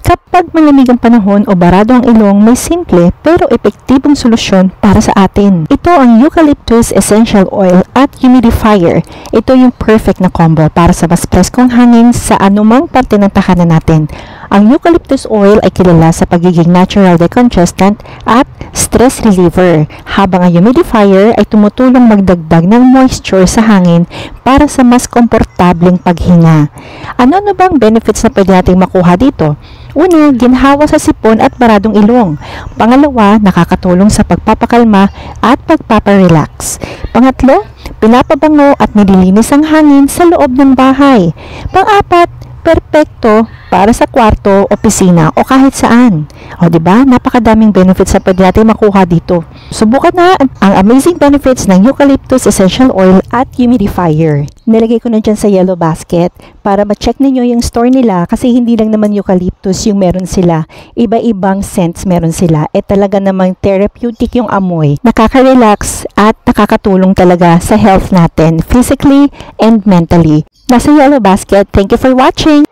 Kapag malamig ang panahon o barado ang ilong, may simple pero epektibong solusyon para sa atin. Ito ang Eucalyptus Essential Oil at Humidifier. Ito yung perfect na combo para sa mas preskong hangin sa anumang parte ng tahanan natin. Ang eucalyptus oil ay kilala sa pagiging natural decongestant at stress reliever, habang ang humidifier ay tumutulong magdagdag ng moisture sa hangin para sa mas komportableng paghinga. Ano bang benefits na pwede nating makuha dito? Una, ginhawa sa sipon at baradong ilong. Pangalawa, nakakatulong sa pagpapakalma at pagpaparelax. Pangatlo, pinapabango at nililinis ang hangin sa loob ng bahay. Pang-apat, perpekto para sa kwarto, opisina o kahit saan. O diba, napakadaming benefits na pwede natin makuha dito. Subukan na ang amazing benefits ng Eucalyptus Essential Oil at Humidifier. Nilagay ko na dyan sa yellow basket para ma-check ninyo yung store nila kasi hindi lang naman eucalyptus yung meron sila. Iba-ibang scents meron sila. Talaga namang therapeutic yung amoy. Nakaka-relax at nakakatulong talaga sa health natin, physically and mentally. Nasa yellow basket. Thank you for watching!